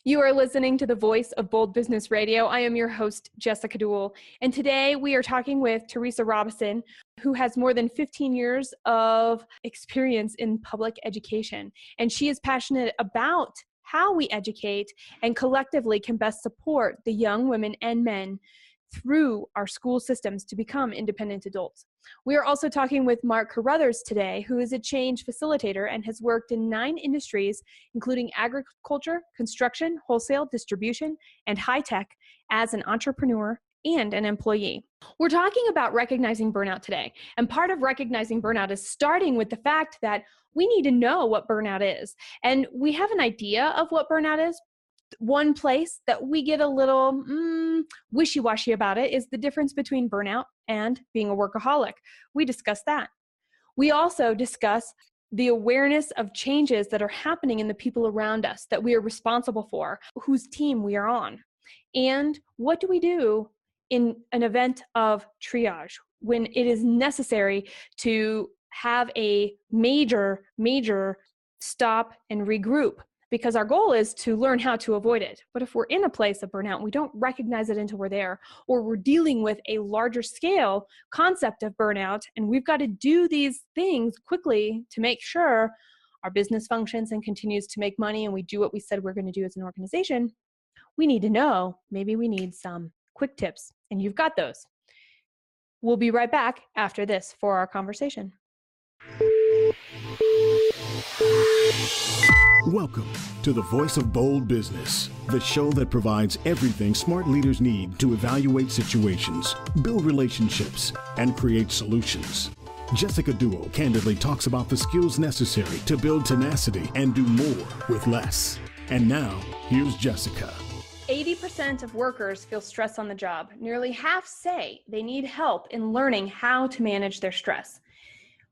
You are listening to the Voice of Bold Business Radio. I am your host, Jessica Dewell, and today we are talking with Theresa Robison, who has more than 15 years of experience in public education, and she is passionate about how we educate and collectively can best support the young women and men through our school systems to become independent adults. We are also talking with Mark Carruthers today, who is a change facilitator and has worked in 9 industries, including agriculture, construction, wholesale, distribution, and high tech as an entrepreneur and an employee. We're talking about recognizing burnout today. And part of recognizing burnout is starting with the fact that we need to know what burnout is. And we have an idea of what burnout is. One place that we get a little wishy-washy about it is the difference between burnout and being a workaholic. We discuss that. We also discuss the awareness of changes that are happening in the people around us that we are responsible for, whose team we are on. And what do we do in an event of triage when it is necessary to have a major stop and regroup? Because our goal is to learn how to avoid it. But if we're in a place of burnout, we don't recognize it until we're there, or we're dealing with a larger scale concept of burnout, and we've got to do these things quickly to make sure our business functions and continues to make money, and we do what we said we're going to do as an organization, we need to know, maybe we need some quick tips, and you've got those. We'll be right back after this for our conversation. Welcome to the Voice of Bold Business, the show that provides everything smart leaders need to evaluate situations, build relationships, and create solutions. Jessica Dewell candidly talks about the skills necessary to build tenacity and do more with less. And now, here's Jessica. 80% of workers feel stress on the job. Nearly half say they need help in learning how to manage their stress.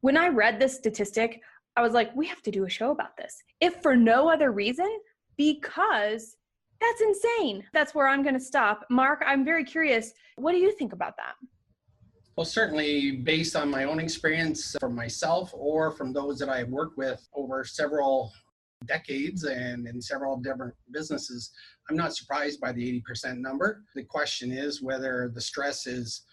When I read this statistic, I was like, we have to do a show about this. If for no other reason, because that's insane. That's where I'm going to stop. Mark, I'm very curious. What do you think about that? Well, certainly based on my own experience from myself or from those that I've worked with over several decades and in several different businesses, I'm not surprised by the 80% number. The question is whether the stress is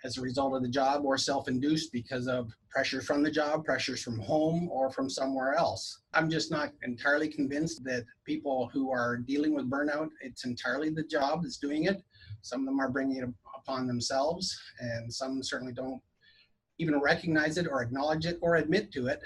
as a result of the job or self-induced because of pressures from the job, pressures from home, or from somewhere else. I'm just not entirely convinced that people who are dealing with burnout, it's entirely the job that's doing it. Some of them are bringing it upon themselves, and some certainly don't even recognize it or acknowledge it or admit to it,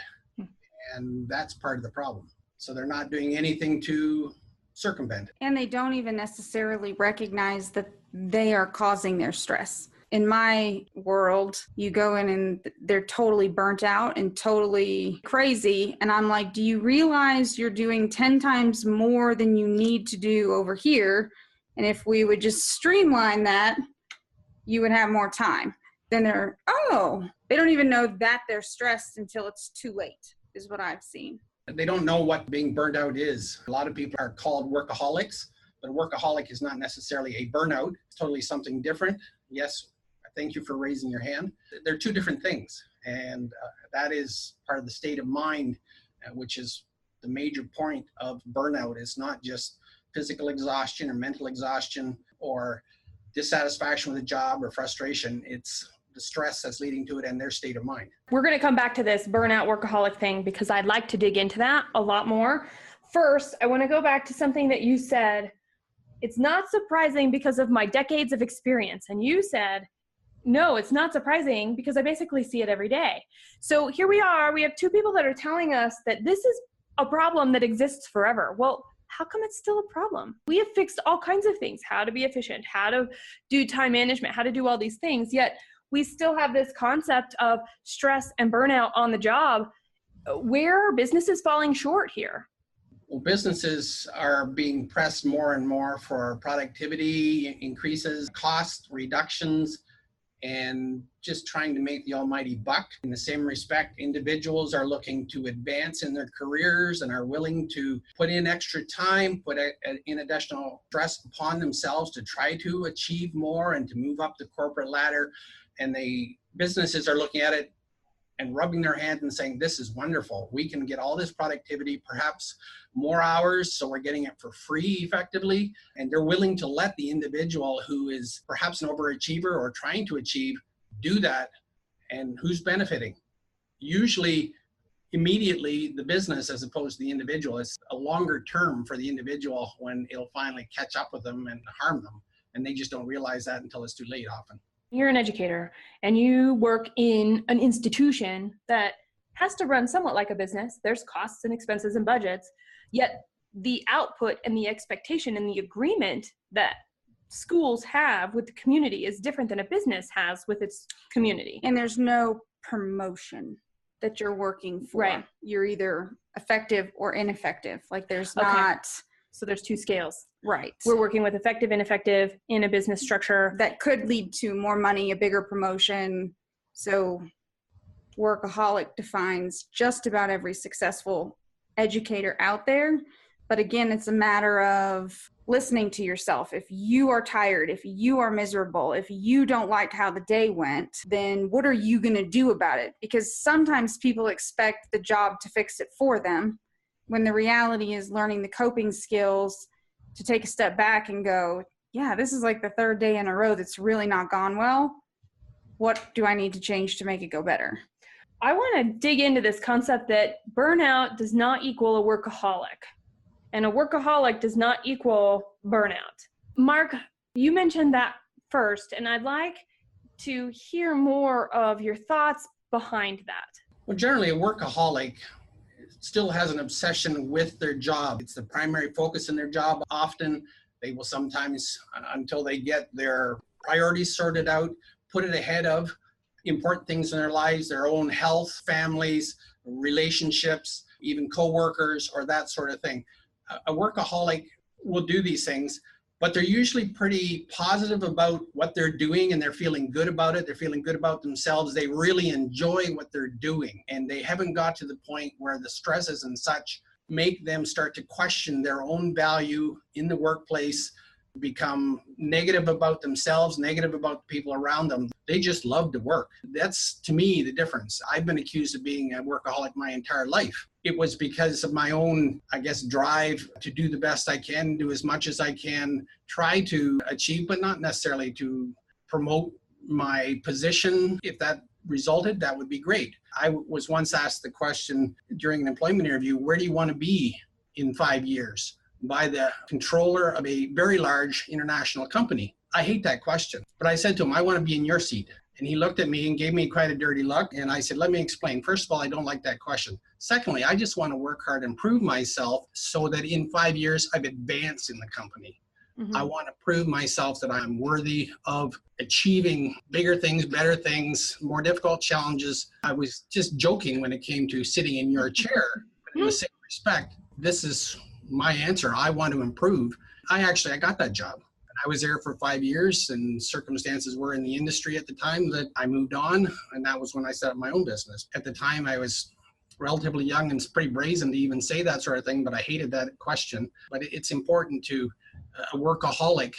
and that's part of the problem. So they're not doing anything to circumvent it. And they don't even necessarily recognize that they are causing their stress. In my world, you go in and they're totally burnt out and totally crazy. And I'm like, do you realize you're doing 10 times more than you need to do over here? And if we would just streamline that, you would have more time. Then they don't even know that they're stressed until it's too late, is what I've seen. They don't know what being burned out is. A lot of people are called workaholics, but a workaholic is not necessarily a burnout. It's totally something different. Yes. Thank you for raising your hand. They're two different things, and that is part of the state of mind, which is the major point of burnout. It's not just physical exhaustion or mental exhaustion or dissatisfaction with a job or frustration. It's the stress that's leading to it and their state of mind. We're going to come back to this burnout workaholic thing because I'd like to dig into that a lot more. First, I want to go back to something that you said. It's not surprising because of my decades of experience. And you said, no, it's not surprising because I basically see it every day. So here we are. We have 2 people that are telling us that this is a problem that exists forever. Well, how come it's still a problem? We have fixed all kinds of things, how to be efficient, how to do time management, how to do all these things, yet we still have this concept of stress and burnout on the job. Where are businesses falling short here? Well, businesses are being pressed more and more for productivity increases, cost reductions, and just trying to make the almighty buck. In the same respect, individuals are looking to advance in their careers and are willing to put in extra time, put in additional stress upon themselves to try to achieve more and to move up the corporate ladder. And the businesses are looking at it and rubbing their hands and saying, this is wonderful. We can get all this productivity, perhaps more hours, so we're getting it for free effectively. And they're willing to let the individual who is perhaps an overachiever or trying to achieve do that. And who's benefiting? Usually, immediately the business as opposed to the individual. It's a longer term for the individual when it'll finally catch up with them and harm them. And they just don't realize that until it's too late often. You're an educator and you work in an institution that has to run somewhat like a business. There's costs and expenses and budgets, yet the output and the expectation and the agreement that schools have with the community is different than a business has with its community. And there's no promotion that you're working for. Right. You're either effective or ineffective. Like there's not. So there's two scales. Right. We're working with effective, ineffective in a business structure. That could lead to more money, a bigger promotion. So workaholic defines just about every successful educator out there. But again, it's a matter of listening to yourself. If you are tired, if you are miserable, if you don't like how the day went, then what are you going to do about it? Because sometimes people expect the job to fix it for them, when the reality is learning the coping skills to take a step back and go, yeah, this is like the third day in a row that's really not gone well. What do I need to change to make it go better? I want to dig into this concept that burnout does not equal a workaholic, and a workaholic does not equal burnout. Mark, you mentioned that first, and I'd like to hear more of your thoughts behind that. Well, generally, a workaholic still has an obsession with their job. It's the primary focus in their job. Often, they will sometimes, until they get their priorities sorted out, put it ahead of important things in their lives, their own health, families, relationships, even coworkers, or that sort of thing. A workaholic will do these things, but they're usually pretty positive about what they're doing and they're feeling good about it. They're feeling good about themselves. They really enjoy what they're doing, and they haven't got to the point where the stresses and such make them start to question their own value in the workplace, become negative about themselves, negative about the people around them. They just love to work. That's, to me, the difference. I've been accused of being a workaholic my entire life. It was because of my own, I guess, drive to do the best I can, do as much as I can, try to achieve, but not necessarily to promote my position. If that resulted, that would be great. I was once asked the question during an employment interview, where do you want to be in 5 years? By the controller of a very large international company. I hate that question, but I said to him, I want to be in your seat. And he looked at me and gave me quite a dirty look. And I said, let me explain. First of all, I don't like that question. Secondly, I just want to work hard and prove myself so that in 5 years, I've advanced in the company. Mm-hmm. I want to prove myself that I'm worthy of achieving bigger things, better things, more difficult challenges. I was just joking when it came to sitting in your chair. But in the same respect, this is my answer. I want to improve. I got that job. I was there for 5 years, and circumstances were in the industry at the time that I moved on, and that was when I set up my own business. At the time, I was relatively young and pretty brazen to even say that sort of thing, but I hated that question. But it's important to a workaholic.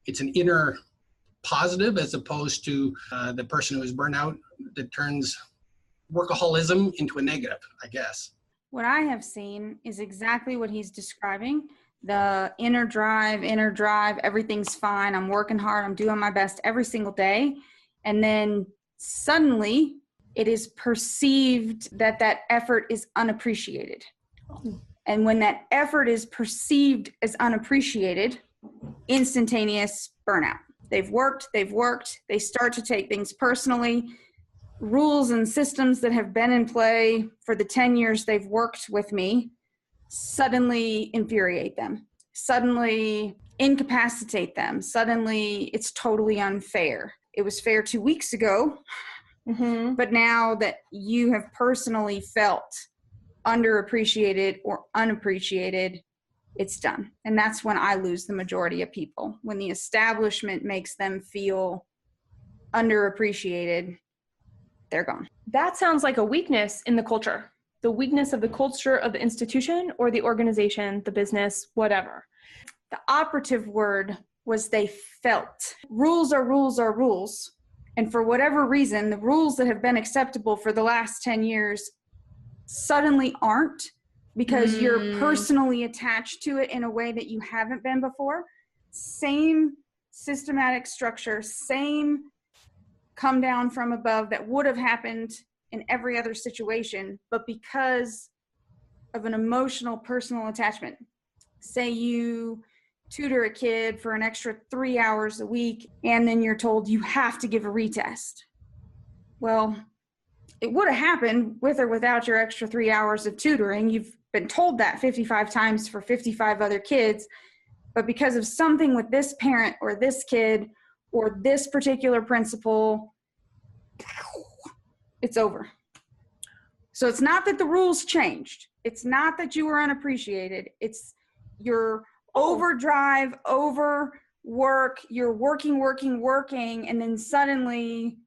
It's an inner positive as opposed to the person who is burnout that turns workaholism into a negative, I guess. What I have seen is exactly what he's describing. The inner drive, everything's fine. I'm working hard. I'm doing my best every single day. And then suddenly it is perceived that that effort is unappreciated. And when that effort is perceived as unappreciated, instantaneous burnout. They've worked. They start to take things personally. Rules and systems that have been in play for the 10 years they've worked with me suddenly infuriate them, suddenly incapacitate them, suddenly it's totally unfair. It was fair 2 weeks ago, but now that you have personally felt underappreciated or unappreciated, it's done. And that's when I lose the majority of people. When the establishment makes them feel underappreciated, they're gone. That sounds like a weakness in the culture. The weakness of the culture of the institution or the organization, the business, whatever. The operative word was they felt. Rules are rules are rules. And for whatever reason, the rules that have been acceptable for the last 10 years suddenly aren't, because you're personally attached to it in a way that you haven't been before. Same systematic structure, same come down from above that would have happened in every other situation, but because of an emotional personal attachment. Say you tutor a kid for an extra 3 hours a week, and then you're told you have to give a retest. Well, it would have happened with or without your extra 3 hours of tutoring. You've been told that 55 times for 55 other kids, but because of something with this parent or this kid or this particular principal, it's over. So it's not that the rules changed. It's not that you were unappreciated. It's your overdrive, overwork, you're working, and then suddenly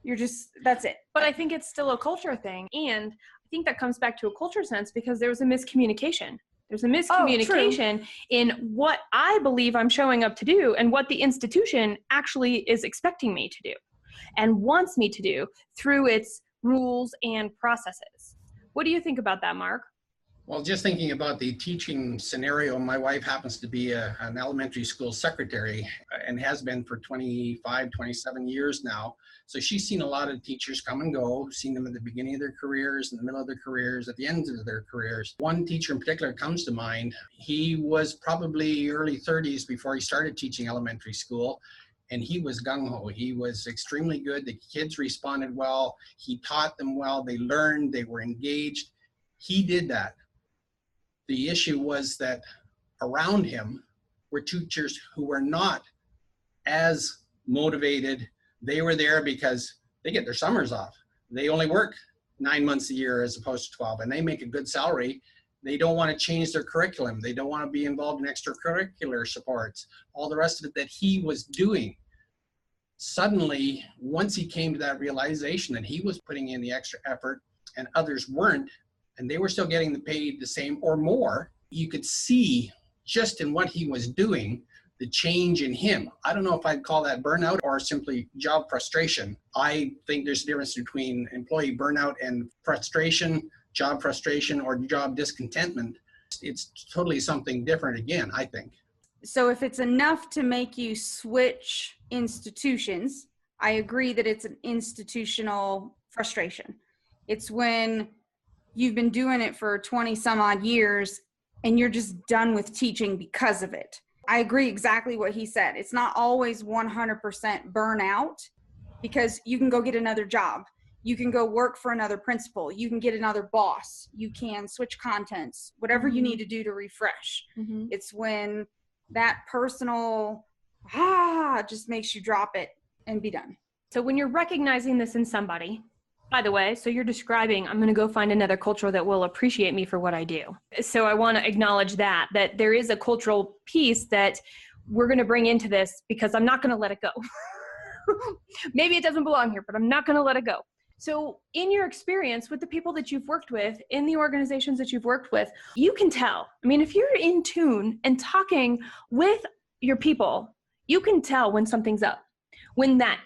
you're just, that's it. But I think it's still a culture thing. And I think that comes back to a culture sense because there was a miscommunication. There's a miscommunication in what I believe I'm showing up to do and what the institution actually is expecting me to do and wants me to do through its rules and processes. What do you think about that, Mark? Well, just thinking about the teaching scenario, my wife happens to be an elementary school secretary and has been for 25, 27 years now. So she's seen a lot of teachers come and go, seen them at the beginning of their careers, in the middle of their careers, at the end of their careers. One teacher in particular comes to mind. He was probably early 30s before he started teaching elementary school. And he was gung-ho. He was extremely good. The kids responded well. He taught them well. They learned. They were engaged. He did that. The issue was that around him were teachers who were not as motivated. They were there because they get their summers off. They only work 9 months a year as opposed to 12, and they make a good salary. They don't want to change their curriculum. They don't want to be involved in extracurricular supports, all the rest of it that he was doing. Suddenly, once he came to that realization that he was putting in the extra effort and others weren't, and they were still getting paid the same or more, you could see just in what he was doing, the change in him. I don't know if I'd call that burnout or simply job frustration. I think there's a difference between employee burnout and frustration, job frustration, or job discontentment. It's totally something different again, I think. So if it's enough to make you switch institutions, I agree that it's an institutional frustration. It's when you've been doing it for 20 some odd years and you're just done with teaching because of it. I agree exactly what he said. It's not always 100% burnout, because you can go get another job. You can go work for another principal. You can get another boss. You can switch contents, whatever you need to do to refresh. It's when that personal, just makes you drop it and be done. So when you're recognizing this in somebody, by the way, so you're describing, I'm going to go find another culture that will appreciate me for what I do. So I want to acknowledge that there is a cultural piece that we're going to bring into this, because I'm not going to let it go. Maybe it doesn't belong here, but I'm not going to let it go. So in your experience with the people that you've worked with, in the organizations that you've worked with, you can tell. I mean, if you're in tune and talking with your people, you can tell when something's up, when that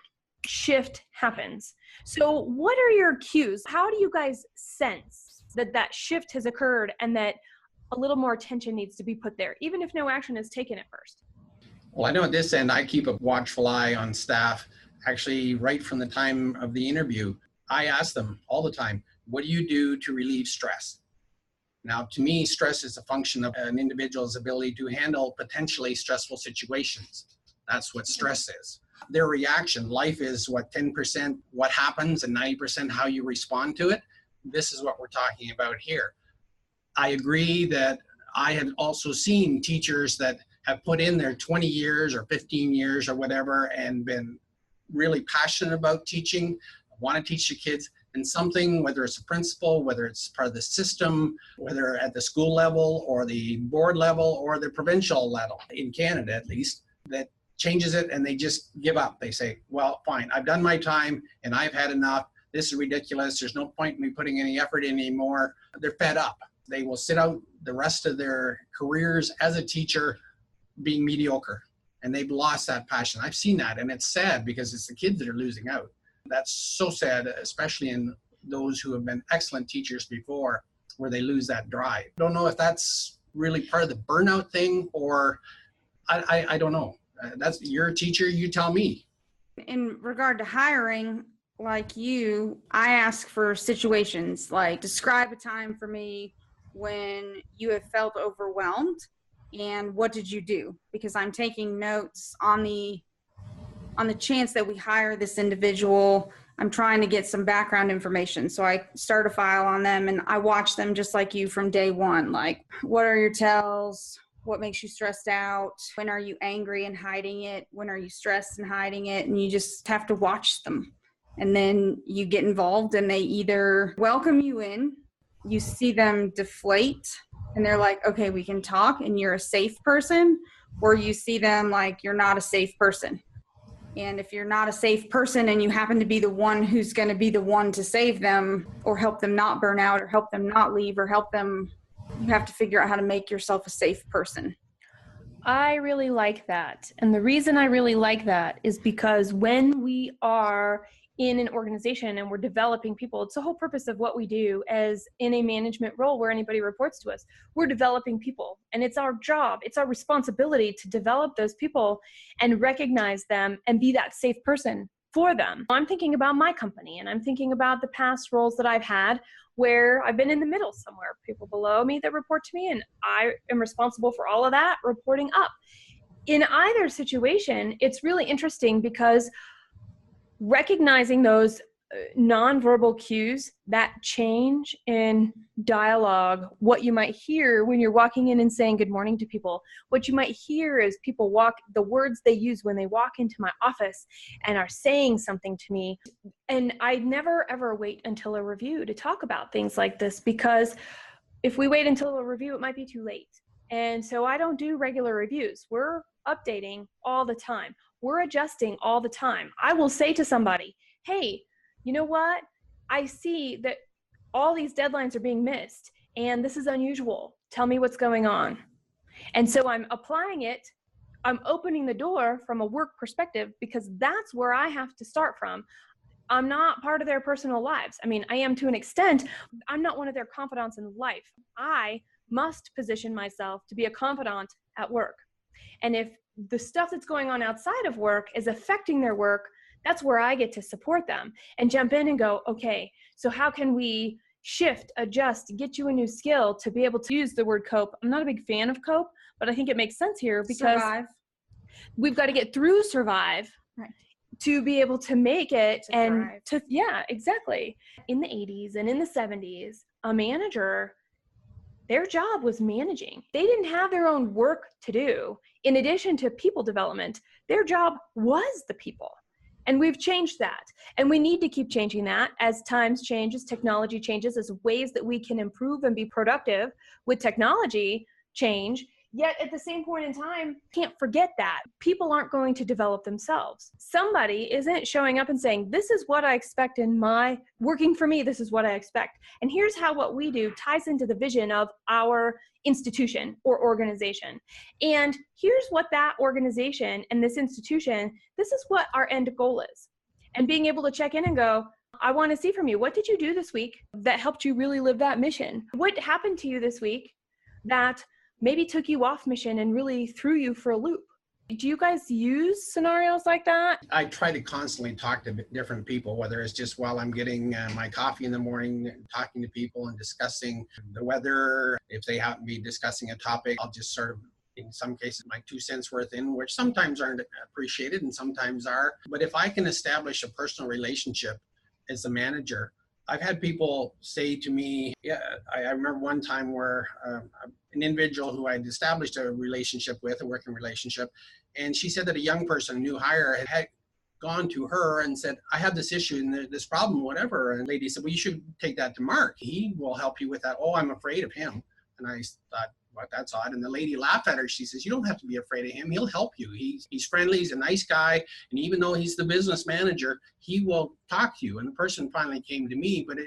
shift happens. So what are your cues? How do you guys sense that that shift has occurred and that a little more attention needs to be put there, even if no action is taken at first? Well, I know at this end, I keep a watchful eye on staff, actually right from the time of the interview. I ask them all the time, what do you do to relieve stress? Now, to me, stress is a function of an individual's ability to handle potentially stressful situations. That's what stress is. Their reaction, life is what, 10% what happens and 90% how you respond to it. This is what we're talking about here. I agree that I have also seen teachers that have put in their 20 years or 15 years or whatever and been really passionate about teaching, want to teach the kids, and something, whether it's a principal, whether it's part of the system, whether at the school level or the board level or the provincial level, in Canada at least, that changes it and they just give up. They say, well, fine, I've done my time and I've had enough. This is ridiculous. There's no point in me putting any effort in anymore. They're fed up. They will sit out the rest of their careers as a teacher being mediocre and they've lost that passion. I've seen that, and it's sad because it's the kids that are losing out. That's so sad, especially in those who have been excellent teachers before, where they lose that drive. I don't know if that's really part of the burnout thing, or I don't know. You're a teacher, you tell me. In regard to hiring, like you, I ask for situations, like describe a time for me when you have felt overwhelmed and what did you do? Because I'm taking notes on the chance that we hire this individual. I'm trying to get some background information. So I start a file on them and I watch them just like you from day one. Like, what are your tells? What makes you stressed out? When are you angry and hiding it? When are you stressed and hiding it? And you just have to watch them. And then you get involved and they either welcome you in, you see them deflate and they're like, okay, we can talk and you're a safe person, or you see them like you're not a safe person. And if you're not a safe person and you happen to be the one who's going to be the one to save them or help them not burn out or help them not leave or help them, you have to figure out how to make yourself a safe person. I really like that. And the reason I really like that is because when we are in an organization and we're developing people, it's the whole purpose of what we do as in a management role where anybody reports to us. We're developing people, and it's our job, it's our responsibility to develop those people and recognize them and be that safe person for them. I'm thinking about my company, and I'm thinking about the past roles that I've had where I've been in the middle somewhere, people below me that report to me, and I am responsible for all of that reporting up. In either situation, it's really interesting because recognizing those nonverbal cues, that change in dialogue, what you might hear when you're walking in and saying good morning to people, what you might hear is people the words they use when they walk into my office and are saying something to me. And I never ever wait until a review to talk about things like this, because if we wait until a review, it might be too late. And so I don't do regular reviews. We're updating all the time. We're adjusting all the time. I will say to somebody, hey, you know what? I see that all these deadlines are being missed and this is unusual. Tell me what's going on. And so I'm applying it. I'm opening the door from a work perspective because that's where I have to start from. I'm not part of their personal lives. I mean, I am to an extent. I'm not one of their confidants in life. I must position myself to be a confidant at work. And if the stuff that's going on outside of work is affecting their work, that's where I get to support them and jump in and go, okay, so how can we shift, adjust, get you a new skill to be able to use the word cope? I'm not a big fan of cope, but I think it makes sense here because we've got to get through survive, right, to be able to make it to and thrive. To, yeah, exactly. In the 80s and in the 70s, a manager, their job was managing. They didn't have their own work to do. In addition to people development, their job was the people. And we've changed that. And we need to keep changing that as times change, as technology changes, as ways that we can improve and be productive with technology change. Yet at the same point in time, can't forget that people aren't going to develop themselves. Somebody isn't showing up and saying, this is what I expect in my working for me. This is what I expect. And here's how what we do ties into the vision of our institution or organization. And here's what that organization and this institution, this is what our end goal is. And being able to check in and go, I want to see from you, what did you do this week that helped you really live that mission? What happened to you this week that maybe took you off mission and really threw you for a loop? Do you guys use scenarios like that? I try to constantly talk to different people, whether it's just while I'm getting my coffee in the morning, talking to people and discussing the weather. If they happen to be discussing a topic, I'll just sort of, in some cases, my 2 cents worth in, which sometimes aren't appreciated and sometimes are. But if I can establish a personal relationship as a manager, I've had people say to me, yeah, I remember one time where an individual who I'd established a relationship with, a working relationship, and she said that a young person, a new hire, had gone to her and said, I have this issue and this problem, whatever. And the lady said, well, you should take that to Mark. He will help you with that. Oh, I'm afraid of him. And I thought, well, that's odd. And the lady laughed at her. She says, you don't have to be afraid of him. He'll help you. He's friendly. He's a nice guy. And even though he's the business manager, he will talk to you. And the person finally came to me, but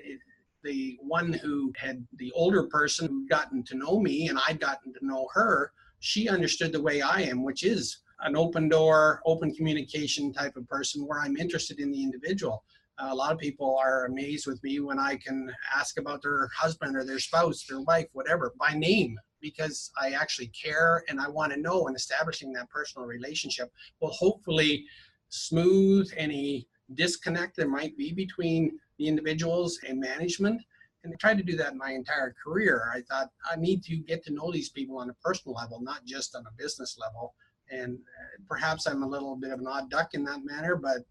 the one who had the older person who'd gotten to know me and I'd gotten to know her, she understood the way I am, which is an open door, open communication type of person where I'm interested in the individual. A lot of people are amazed with me when I can ask about their husband or their spouse, their wife, whatever, by name, because I actually care and I want to know, and establishing that personal relationship will hopefully smooth any disconnect there might be between the individuals and management. And I tried to do that my entire career. I thought I need to get to know these people on a personal level, not just on a business level. And perhaps I'm a little bit of an odd duck in that manner, but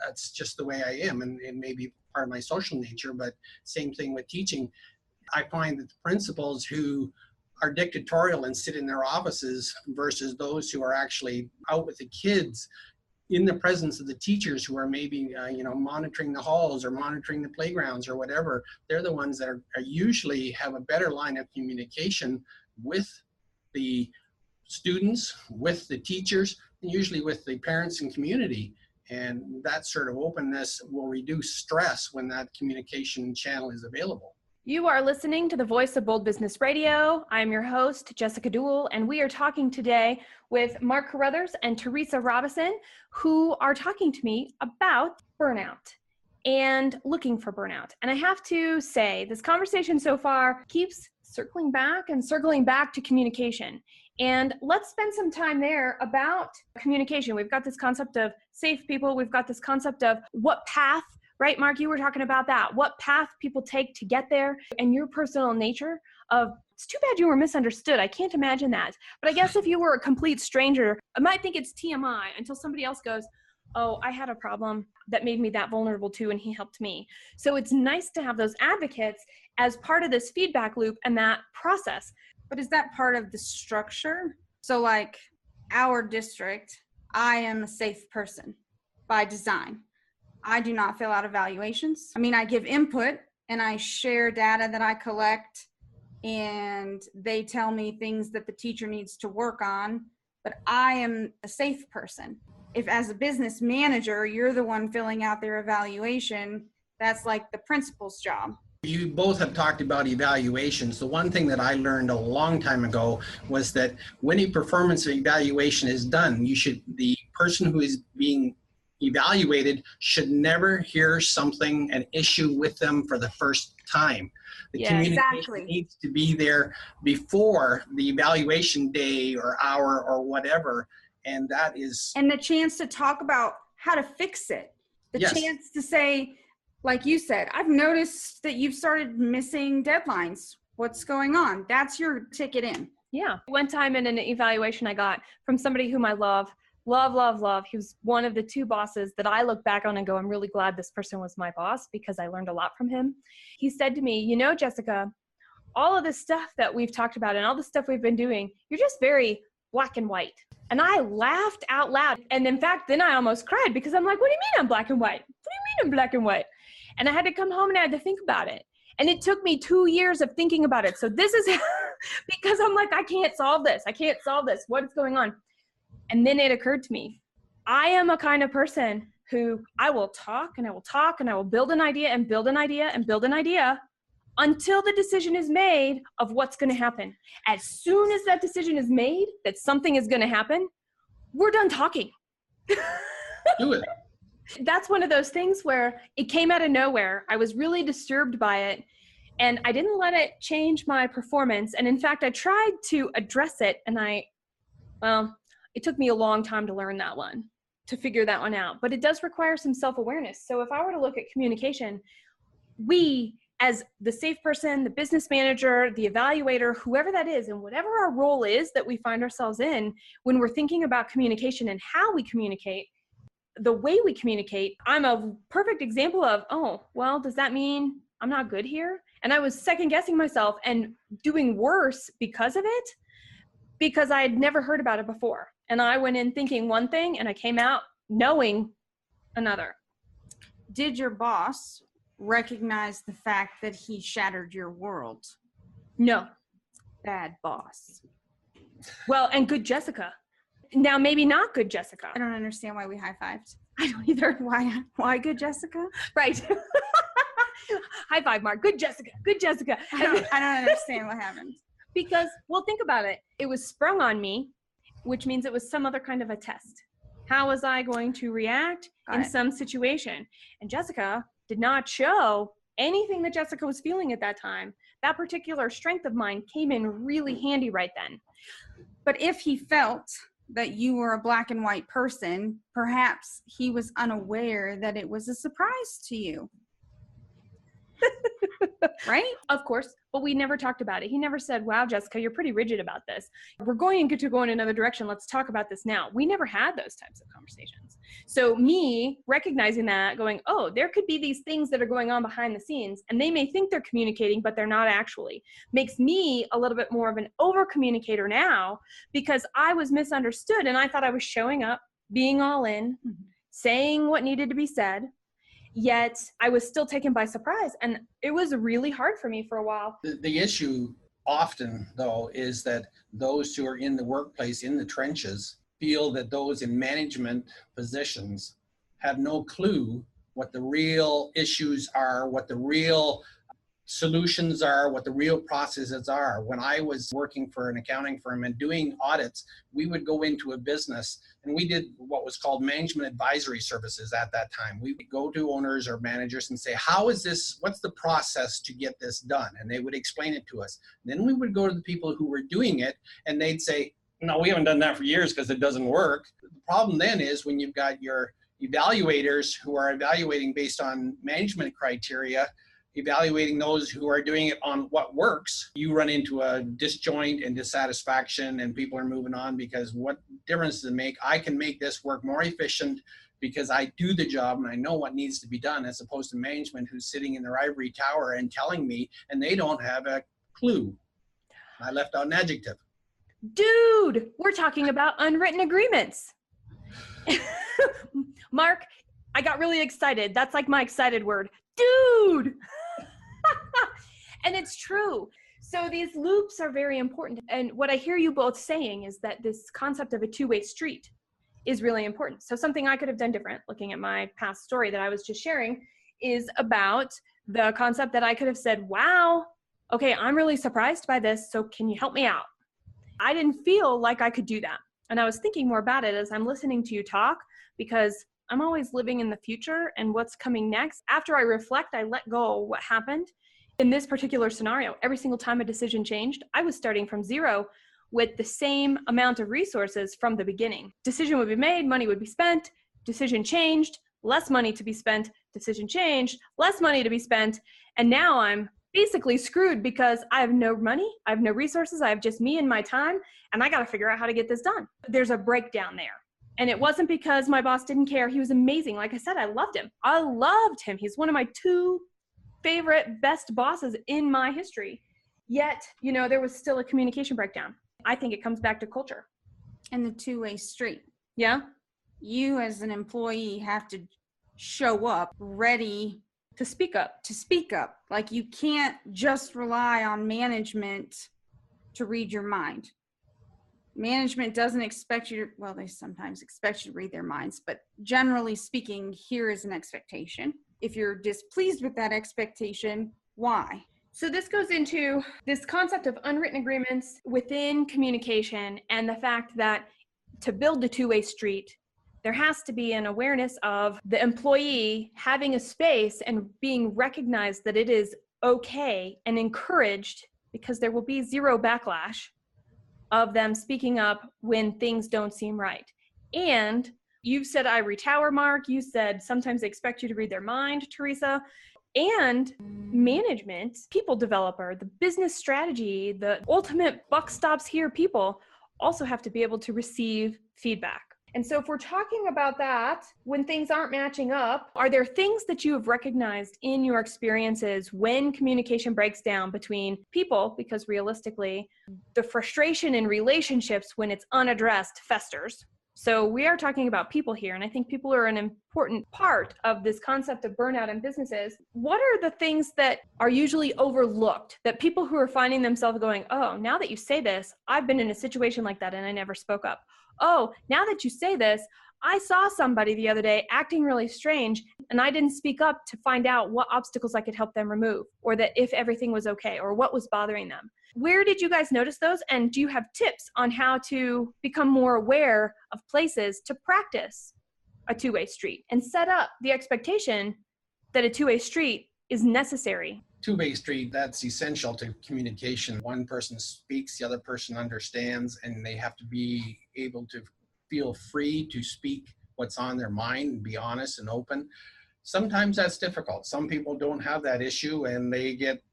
that's just the way I am, and it may be part of my social nature. But same thing with teaching. I find that the principals who are dictatorial and sit in their offices versus those who are actually out with the kids in the presence of the teachers who are maybe monitoring the halls or monitoring the playgrounds or whatever, they're the ones that are usually have a better line of communication with the students, with the teachers, and usually with the parents and community. And that sort of openness will reduce stress when that communication channel is available. You are listening to the Voice of Bold Business Radio. I'm your host, Jessica Dewell, and we are talking today with Mark Carruthers and Theresa Robison, who are talking to me about burnout and looking for burnout. And I have to say, this conversation so far keeps circling back to communication. And let's spend some time there about communication. We've got this concept of safe people. We've got this concept of what path, right, Mark? You were talking about that. What path people take to get there, and your personal nature of, it's too bad you were misunderstood. I can't imagine that. But I guess if you were a complete stranger, I might think it's TMI until somebody else goes, oh, I had a problem that made me that vulnerable too, and he helped me. So it's nice to have those advocates as part of this feedback loop and that process. But is that part of the structure? So like our district, I am a safe person by design. I do not fill out evaluations. I mean, I give input and I share data that I collect, and they tell me things that the teacher needs to work on, but I am a safe person. If as a business manager, you're the one filling out their evaluation, that's like the principal's job. You both have talked about evaluations. The one thing that I learned a long time ago was that when a performance evaluation is done, the person who is being evaluated should never hear an issue with them for the first time. The communication needs to be there before the evaluation day or hour or whatever. And that is... And the chance to talk about how to fix it. The chance to say, like you said, I've noticed that you've started missing deadlines. What's going on? That's your ticket in. Yeah. One time in an evaluation I got from somebody whom I love. He was one of the two bosses that I look back on and go, I'm really glad this person was my boss because I learned a lot from him. He said to me, you know, Jessica, all of this stuff that we've talked about and all the stuff we've been doing, you're just very black and white. And I laughed out loud. And in fact, then I almost cried because I'm like, what do you mean I'm black and white? What do you mean I'm black and white? And I had to come home and I had to think about it. And it took me 2 years of thinking about it. So this is because I'm like, I can't solve this. What is going on? And then it occurred to me, I am a kind of person who I will talk and I will talk and I will build an idea and build an idea and build an idea until the decision is made of what's going to happen. As soon as that decision is made that something is going to happen, we're done talking. Do it. That's one of those things where it came out of nowhere. I was really disturbed by it, and I didn't let it change my performance. And in fact, I tried to address it, and it took me a long time to learn that one, to figure that one out. But it does require some self-awareness. So if I were to look at communication, we, as the safe person, the business manager, the evaluator, whoever that is, and whatever our role is that we find ourselves in, when we're thinking about communication and how we communicate, the way we communicate, I'm a perfect example of, oh, well, does that mean I'm not good here? And I was second guessing myself and doing worse because of it, because I had never heard about it before. And I went in thinking one thing and I came out knowing another. Did your boss recognize the fact that he shattered your world? No. Bad boss. Well, and good Jessica. Now, maybe not good Jessica. I don't understand why we high-fived. I don't either. Why good Jessica? Right. High five, Mark. Good Jessica. Good Jessica. I don't understand what happened. Because, well, think about it. It was sprung on me, which means it was some other kind of a test. How was I going to react in some situation? And Jessica did not show anything that Jessica was feeling at that time. That particular strength of mine came in really handy right then. But if he felt that you were a black and white person, perhaps he was unaware that it was a surprise to you. Right? Of course, but we never talked about it. He never said, wow, Jessica, you're pretty rigid about this. We're going to go in another direction. Let's talk about this now. We never had those types of conversations. So me recognizing that, going, oh, there could be these things that are going on behind the scenes, and they may think they're communicating, but they're not actually, makes me a little bit more of an over communicator now, because I was misunderstood and I thought I was showing up, being all in, saying what needed to be said. Yet I was still taken by surprise, and it was really hard for me for a while. The issue often, though, is that those who are in the workplace, in the trenches, feel that those in management positions have no clue what the real issues are, what the real solutions are, what the real processes are. When I was working for an accounting firm and doing audits, we would go into a business and we did what was called management advisory services at that time. We would go to owners or managers and say, how is this, what's the process to get this done? And they would explain it to us. And then we would go to the people who were doing it and they'd say, no, we haven't done that for years because it doesn't work. The problem then is when you've got your evaluators who are evaluating based on management criteria, evaluating those who are doing it on what works, you run into a disjoint and dissatisfaction and people are moving on because what difference does it make? I can make this work more efficient because I do the job and I know what needs to be done, as opposed to management who's sitting in their ivory tower and telling me and they don't have a clue. I left out an adjective. Dude, we're talking about unwritten agreements. Mark, I got really excited. That's like my excited word. Dude. And it's true. So these loops are very important. And what I hear you both saying is that this concept of a two-way street is really important. So something I could have done different, looking at my past story that I was just sharing, is about the concept that I could have said, wow, okay, I'm really surprised by this. So can you help me out? I didn't feel like I could do that. And I was thinking more about it as I'm listening to you talk, because I'm always living in the future and what's coming next. After I reflect, I let go of what happened. In this particular scenario, every single time a decision changed, I was starting from zero with the same amount of resources from the beginning. Decision would be made, money would be spent, decision changed, less money to be spent, decision changed, less money to be spent, and now I'm basically screwed because I have no money, I have no resources, I have just me and my time, and I got to figure out how to get this done. There's a breakdown there. And it wasn't because my boss didn't care. He was amazing. Like I said, I loved him. I loved him. He's one of my two favorite, best bosses in my history. Yet, there was still a communication breakdown. I think it comes back to culture. And the two-way street. Yeah. You as an employee have to show up ready to speak up. Like you can't just rely on management to read your mind. Management doesn't expect you to, well, they sometimes expect you to read their minds, but generally speaking, here is an expectation. If you're displeased with that expectation, why? So this goes into this concept of unwritten agreements within communication and the fact that to build a two-way street, there has to be an awareness of the employee having a space and being recognized that it is okay and encouraged, because there will be zero backlash of them speaking up when things don't seem right. And you've said ivory tower, Mark. You said sometimes they expect you to read their mind, Theresa. And management, people developer, the business strategy, the ultimate buck stops here people also have to be able to receive feedback. And so if we're talking about that, when things aren't matching up, are there things that you have recognized in your experiences when communication breaks down between people? Because realistically, the frustration in relationships when it's unaddressed festers. So we are talking about people here, and I think people are an important part of this concept of burnout in businesses. What are the things that are usually overlooked that people who are finding themselves going, oh, now that you say this, I've been in a situation like that and I never spoke up. oh, now that you say this, I saw somebody the other day acting really strange, and I didn't speak up to find out what obstacles I could help them remove, or that if everything was okay, or what was bothering them. Where did you guys notice those? And do you have tips on how to become more aware of places to practice a two-way street and set up the expectation that a two-way street is necessary? Two-way street, that's essential to communication. One person speaks, the other person understands, and they have to be able to feel free to speak what's on their mind and be honest and open. Sometimes that's difficult. Some people don't have that issue and they get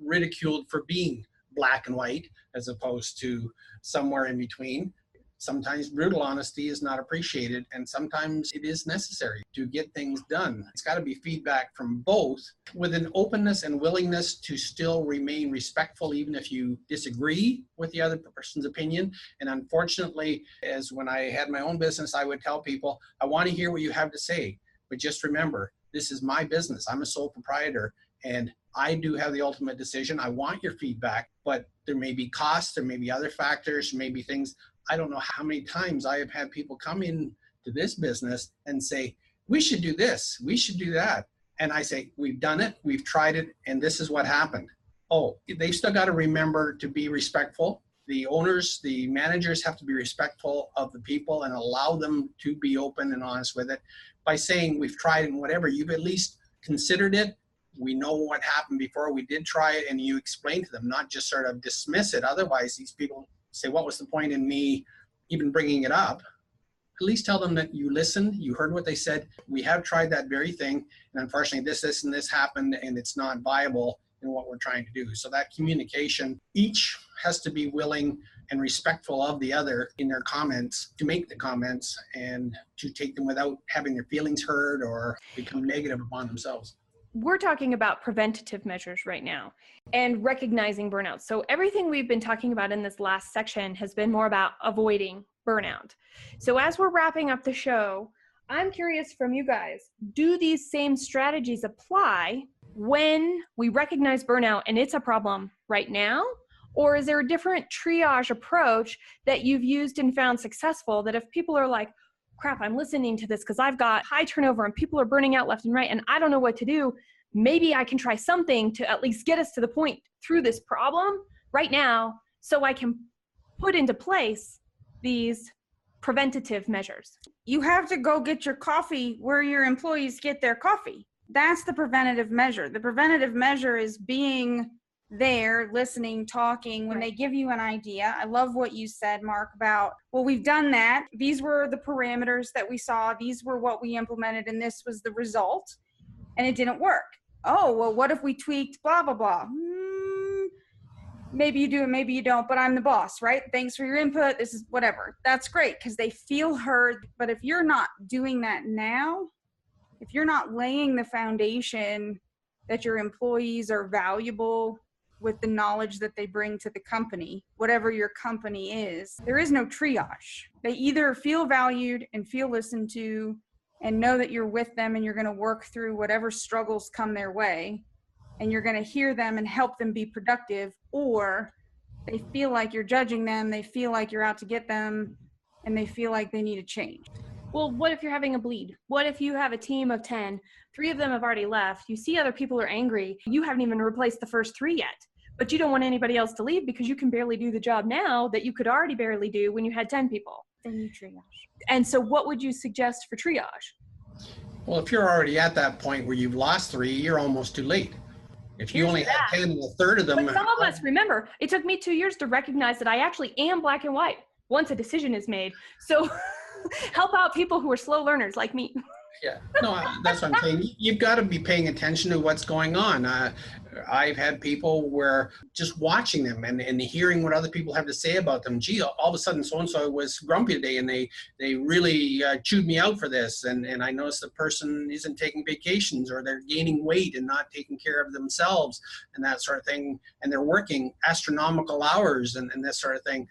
ridiculed for being black and white as opposed to somewhere in between. Sometimes brutal honesty is not appreciated, and sometimes it is necessary to get things done. It's got to be feedback from both with an openness and willingness to still remain respectful, even if you disagree with the other person's opinion. And unfortunately, as when I had my own business, I would tell people, I want to hear what you have to say, but just remember, this is my business. I'm a sole proprietor, and I do have the ultimate decision. I want your feedback, but there may be costs, there may be other factors, maybe things. I don't know how many times I have had people come in to this business and say, we should do this, we should do that. And I say, we've done it, we've tried it, and this is what happened. Oh, they've still got to remember to be respectful. The owners, the managers have to be respectful of the people and allow them to be open and honest with it. By saying we've tried it and whatever, you've at least considered it. We know what happened before, we did try it, and you explain to them, not just sort of dismiss it. Otherwise, these people say, what was the point in me even bringing it up? At least tell them that you listened, you heard what they said, we have tried that very thing, and unfortunately this and this happened, and it's not viable in what we're trying to do. So that communication, each has to be willing and respectful of the other in their comments, to make the comments and to take them without having their feelings hurt or become negative upon themselves. We're talking about preventative measures right now and recognizing burnout. So everything we've been talking about in this last section has been more about avoiding burnout. So as we're wrapping up the show, I'm curious from you guys, do these same strategies apply when we recognize burnout and it's a problem right now? Or is there a different triage approach that you've used and found successful, that if people are like, crap, I'm listening to this because I've got high turnover and people are burning out left and right and I don't know what to do, maybe I can try something to at least get us to the point through this problem right now so I can put into place these preventative measures? You have to go get your coffee where your employees get their coffee. That's the preventative measure. The preventative measure is being there, listening, talking, when they give you an idea. I love what you said, Mark, about, well, we've done that. These were the parameters that we saw. These were what we implemented, and this was the result, and it didn't work. Oh, well, what if we tweaked blah, blah, blah? Maybe you do and maybe you don't, but I'm the boss, right? Thanks for your input. This is whatever. That's great because they feel heard. But if you're not doing that now, if you're not laying the foundation that your employees are valuable with the knowledge that they bring to the company, whatever your company is, there is no triage. They either feel valued and feel listened to and know that you're with them and you're going to work through whatever struggles come their way and you're going to hear them and help them be productive, or they feel like you're judging them, they feel like you're out to get them, and they feel like they need a change. Well, what if you're having a bleed? What if you have a team of 10, 3 of them have already left, you see other people are angry, you haven't even replaced the first 3 yet, but you don't want anybody else to leave because you can barely do the job now that you could already barely do when you had 10 people. Then you triage. And so what would you suggest for triage? Well, if you're already at that point where you've lost 3, you're almost too late. If you only have 10 and a third of them. But some of us, remember, it took me 2 years to recognize that I actually am black and white once a decision is made. So help out people who are slow learners like me. Yeah, no, that's what I'm saying. You've got to be paying attention to what's going on. I've had people where just watching them and hearing what other people have to say about them. Gee, all of a sudden so-and-so was grumpy today and they really chewed me out for this. And I noticed the person isn't taking vacations, or they're gaining weight and not taking care of themselves and that sort of thing. And they're working astronomical hours and this sort of thing.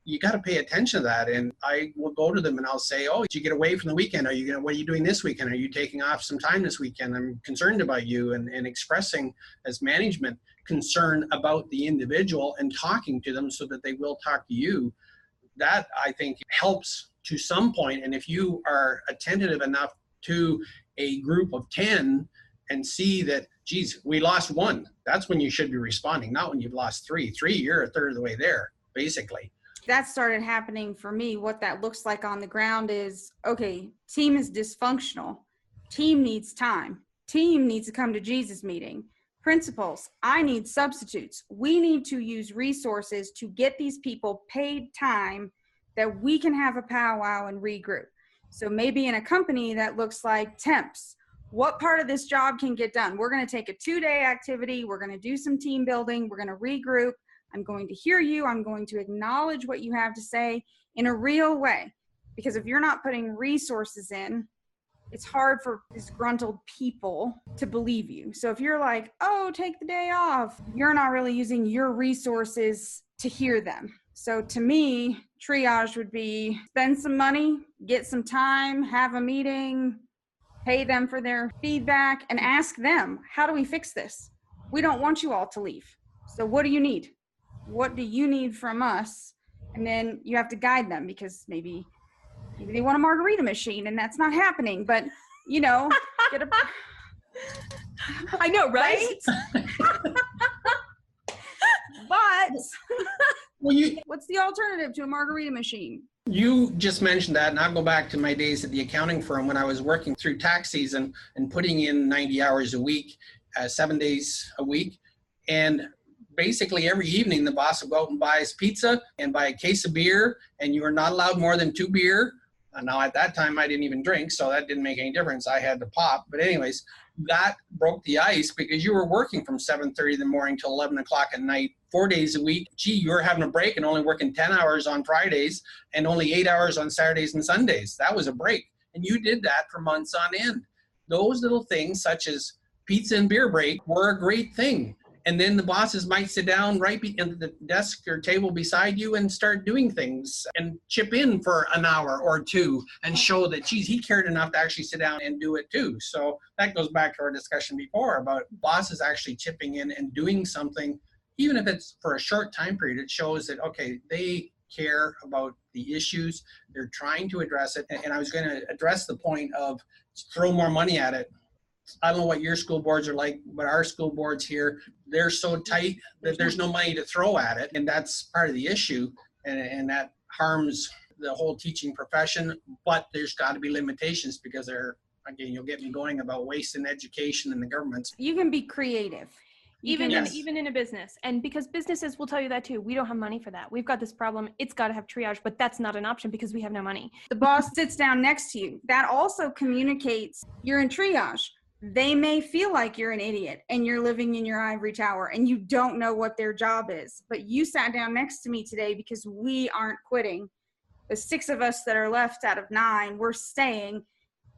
You got to pay attention to that. And I will go to them and I'll say, oh, did you get away from the weekend? What are you doing this weekend? Are you taking off some time this weekend? I'm concerned about you, and expressing as management concern about the individual and talking to them so that they will talk to you. that I think helps to some point. And if you are attentive enough to a group of 10 and see that, geez, we lost one, that's when you should be responding, not when you've lost three. You're a third of the way there, basically. That started happening for me. What that looks like on the ground is, okay, team is dysfunctional. Team needs time. Team needs to come to Jesus meeting. Principals, I need substitutes. We need to use resources to get these people paid time that we can have a powwow and regroup. So maybe in a company that looks like temps, what part of this job can get done? We're going to take a 2-day activity. We're going to do some team building. We're going to regroup. I'm going to hear you. I'm going to acknowledge what you have to say in a real way. Because if you're not putting resources in, it's hard for disgruntled people to believe you. So if you're like, oh, take the day off, you're not really using your resources to hear them. So to me, triage would be spend some money, get some time, have a meeting, pay them for their feedback, and ask them, how do we fix this? We don't want you all to leave. So what do you need? What do you need from us? And then you have to guide them, because maybe they want a margarita machine and that's not happening, but get a I know, right? But Well, what's the alternative to a margarita machine? you just mentioned that, and I'll go back to my days at the accounting firm when I was working through tax season and putting in 90 hours a week, 7 days a week. And basically every evening the boss would go out and buy us pizza and buy a case of beer, and you were not allowed more than 2 beer. Now at that time I didn't even drink, so that didn't make any difference. I had to pop. But anyways, that broke the ice, because you were working from 7:30 in the morning till 11 o'clock at night, 4 days a week. Gee, you were having a break and only working 10 hours on Fridays and only 8 hours on Saturdays and Sundays. That was a break. And you did that for months on end. Those little things, such as pizza and beer break, were a great thing. And then the bosses might sit down right at the desk or table beside you and start doing things and chip in for an hour or two and show that, geez, he cared enough to actually sit down and do it too. So that goes back to our discussion before about bosses actually chipping in and doing something, even if it's for a short time period. It shows that, okay, they care about the issues. They're trying to address it. And I was going to address the point of throw more money at it. I don't know what your school boards are like, but our school boards here, they're so tight that there's no money to throw at it. And that's part of the issue. And that harms the whole teaching profession. But there's got to be limitations, because again, you'll get me going about waste in education and the government. You can be creative. Even in a business. And because businesses will tell you that too. We don't have money for that. We've got this problem. It's got to have triage, but that's not an option because we have no money. The boss sits down next to you. That also communicates you're in triage. They may feel like you're an idiot and you're living in your ivory tower and you don't know what their job is, but you sat down next to me today because we aren't quitting. The 6 of us that are left out of 9, we're staying,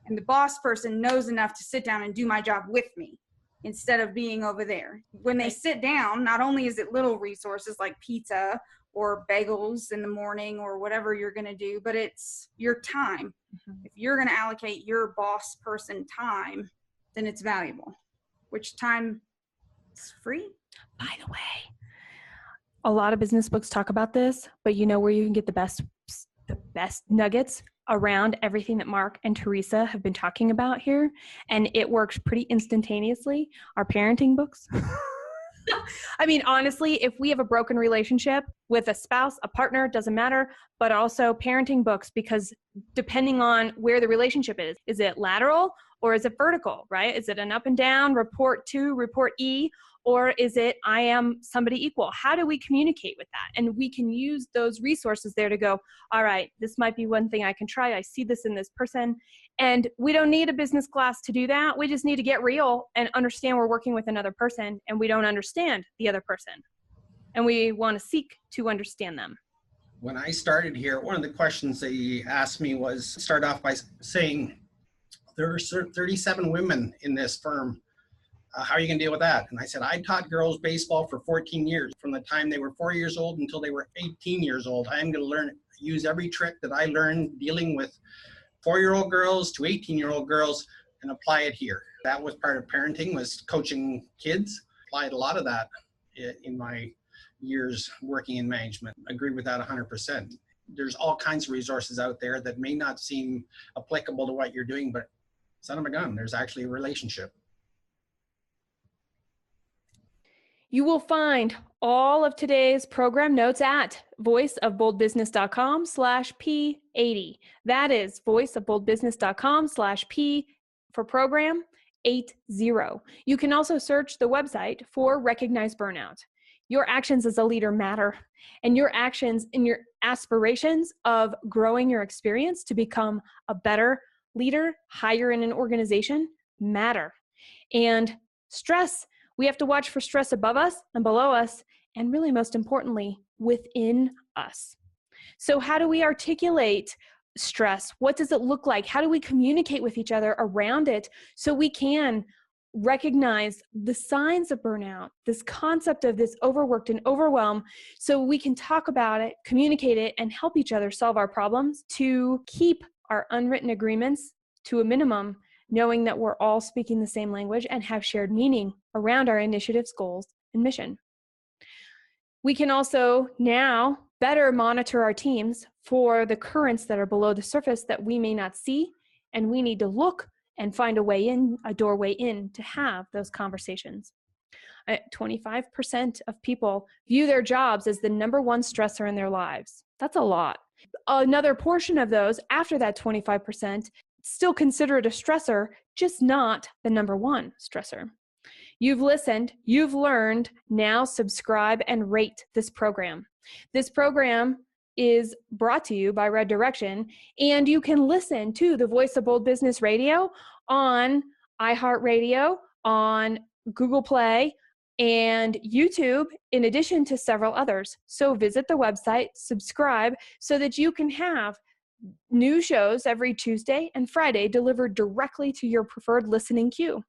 and the boss person knows enough to sit down and do my job with me instead of being over there. When they sit down, not only is it little resources like pizza or bagels in the morning or whatever you're going to do, but it's your time. Mm-hmm. If you're going to allocate your boss person time, then it's valuable, which time is free. By the way, a lot of business books talk about this, but you know where you can get the best nuggets around everything that Mark and Theresa have been talking about here, and it works pretty instantaneously. Our parenting books. I mean, honestly, if we have a broken relationship with a spouse, a partner, doesn't matter, but also parenting books, because depending on where the relationship is it lateral or is it vertical, right? Is it an up and down, report to, report E, or is it I am somebody equal? How do we communicate with that? And we can use those resources there to go, all right, this might be one thing I can try. I see this in this person. And we don't need a business class to do that. We just need to get real and understand we're working with another person and we don't understand the other person. And we want to seek to understand them. When I started here, one of the questions they asked me was, start off by saying, there are 37 women in this firm. How are you going to deal with that? And I said, I taught girls baseball for 14 years, from the time they were 4 years old until they were 18 years old. I am going to use every trick that I learned dealing with 4-year-old girls to 18-year-old girls and apply it here. That was part of parenting, was coaching kids. Applied a lot of that in my years working in management. I agree with that 100%. there's all kinds of resources out there that may not seem applicable to what you're doing, but son of a gun, there's actually a relationship. You will find all of today's program notes at voiceofboldbusiness.com/P80. That is voiceofboldbusiness.com/P for program 80. You can also search the website for Recognize Burnout. Your actions as a leader matter, and your actions in your aspirations of growing your experience to become a better leader, higher in an organization, matter. And stress, we have to watch for stress above us and below us, and really most importantly, within us. So how do we articulate stress? What does it look like? How do we communicate with each other around it so we can recognize the signs of burnout, this concept of this overworked and overwhelmed, so we can talk about it, communicate it, and help each other solve our problems to keep our unwritten agreements to a minimum, knowing that we're all speaking the same language and have shared meaning around our initiatives, goals, and mission. We can also now better monitor our teams for the currents that are below the surface that we may not see, and we need to look and find a way in, a doorway in to have those conversations. 25% of people view their jobs as the number one stressor in their lives. That's a lot. Another portion of those, after that 25%, still consider it a stressor, just not the number one stressor. You've listened, you've learned, now subscribe and rate this program. This program is brought to you by Red Direction, and you can listen to the Voice of Bold Business Radio on iHeartRadio, on Google Play, and YouTube, in addition to several others. So visit the website, subscribe, so that you can have new shows every Tuesday and Friday delivered directly to your preferred listening queue.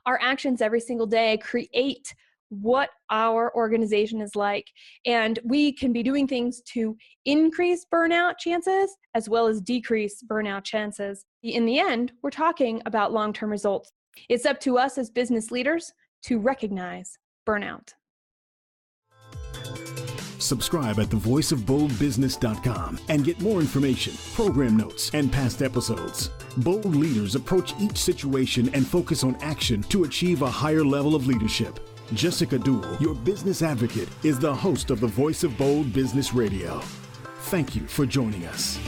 Our actions every single day create what our organization is like, and we can be doing things to increase burnout chances as well as decrease burnout chances. In the end, we're talking about long-term results. It's up to us as business leaders to recognize burnout. Subscribe at thevoiceofboldbusiness.com and get more information, program notes, and past episodes. Bold leaders approach each situation and focus on action to achieve a higher level of leadership. Jessica Dewell, your business advocate, is the host of the Voice of Bold Business Radio. Thank you for joining us.